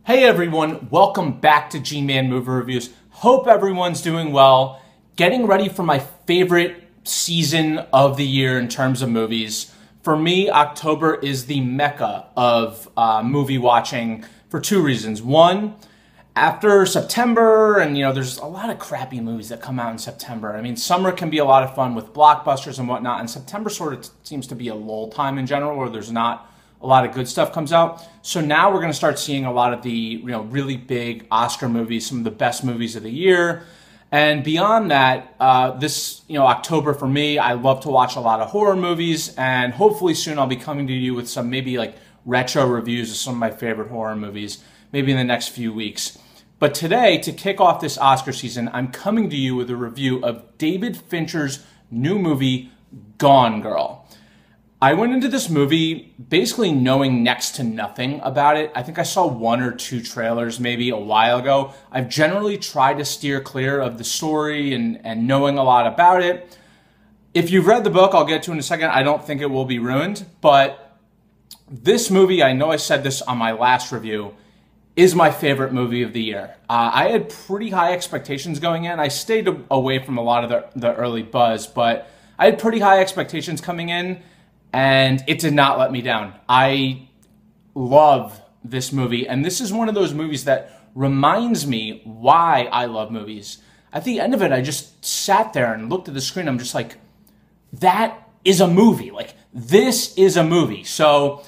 Hey everyone, welcome back to G-Man Movie Reviews. Hope everyone's doing well. Getting ready for my favorite season of the year in terms of movies. For me, October is the mecca of movie watching for two reasons. One, after September, and there's a lot of crappy movies that come out in September. I mean, summer can be a lot of fun with blockbusters and whatnot, and September sort of seems to be a lull time in general where there's not a lot of good stuff comes out. So now we're going to start seeing a lot of the really big Oscar movies, some of the best movies of the year. And beyond that, this October for me, I love to watch a lot of horror movies, and hopefully soon I'll be coming to you with some maybe like retro reviews of some of my favorite horror movies, maybe in the next few weeks. But today, to kick off this Oscar season, I'm coming to you with a review of David Fincher's new movie, Gone Girl. I went into this movie basically knowing next to nothing about it. I think I saw one or two trailers maybe a while ago. I've generally tried to steer clear of the story and knowing a lot about it. If you've read the book, I'll get to in a second, I don't think it will be ruined. But this movie, I know I said this on my last review, is my favorite movie of the year. I had pretty high expectations going in. I stayed away from a lot of the early buzz, but I had pretty high expectations coming in, and it did not let me down. I love this movie, and this is one of those movies that reminds me why I love movies. At the end of it, I just sat there and looked at the screen. I'm just like, that is a movie. Like, this is a movie. So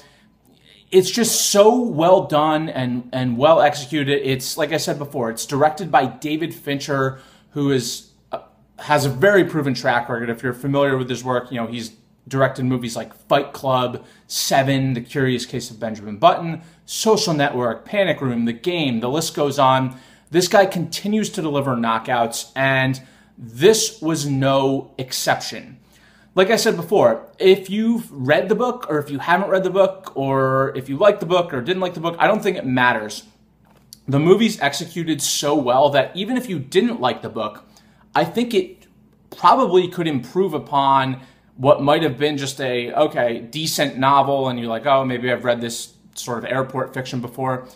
it's just so well done and well executed. It's, like I said before, it's directed by David Fincher, who has a very proven track record. If you're familiar with his work, he's directed movies like Fight Club, Seven, The Curious Case of Benjamin Button, Social Network, Panic Room, The Game, the list goes on. This guy continues to deliver knockouts, and this was no exception. Like I said before, if you've read the book, or if you haven't read the book, or if you like the book or didn't like the book, I don't think it matters. The movie's executed so well that even if you didn't like the book, I think it probably could improve upon what might have been just a, decent novel, and you're like, oh, maybe I've read this sort of airport fiction before.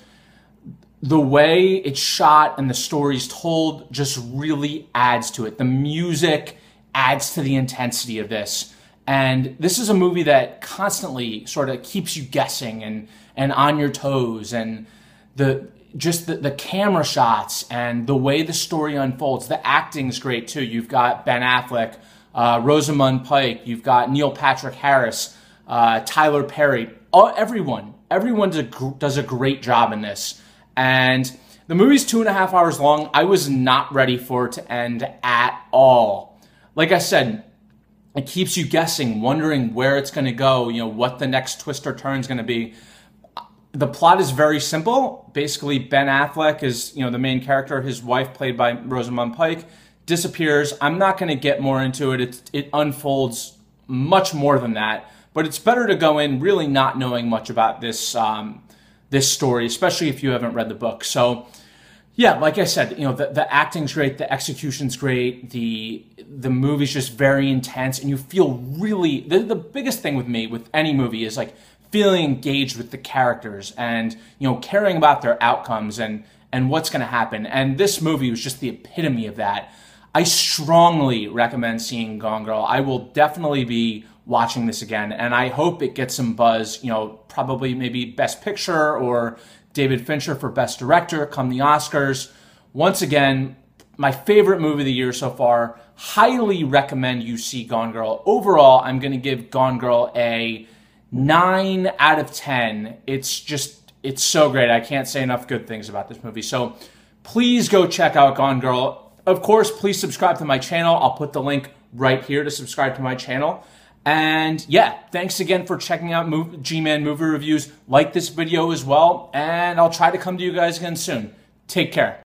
The way it's shot and the story's told just really adds to it. The music adds to the intensity of this. And this is a movie that constantly sort of keeps you guessing and on your toes, and the camera shots and the way the story unfolds. The acting's great too. You've got Ben Affleck, Rosamond Pike, you've got Neil Patrick Harris, Tyler Perry. Everyone does a great job in this. And the movie's 2.5 hours long. I was not ready for it to end at all. Like I said, it keeps you guessing, wondering where it's going to go, what the next twist or turn is going to be. The plot is very simple. Basically, Ben Affleck is, the main character. His wife, played by Rosamond Pike, disappears. I'm not going to get more into it. It unfolds much more than that. But it's better to go in really not knowing much about this this story, especially if you haven't read the book. So, yeah, like I said, the acting's great, the execution's great, the movie's just very intense, and you feel really the biggest thing with me with any movie is like feeling engaged with the characters and caring about their outcomes and what's going to happen. And this movie was just the epitome of that. I strongly recommend seeing Gone Girl. I will definitely be watching this again, and I hope it gets some buzz, probably maybe Best Picture or David Fincher for Best Director come the Oscars. Once again, my favorite movie of the year so far. Highly recommend you see Gone Girl. Overall, I'm going to give Gone Girl a 9 out of 10. It's so great. I can't say enough good things about this movie. So please go check out Gone Girl. Of course, please subscribe to my channel. I'll put the link right here to subscribe to my channel. And yeah, thanks again for checking out G-Man Movie Reviews. Like this video as well, and I'll try to come to you guys again soon. Take care.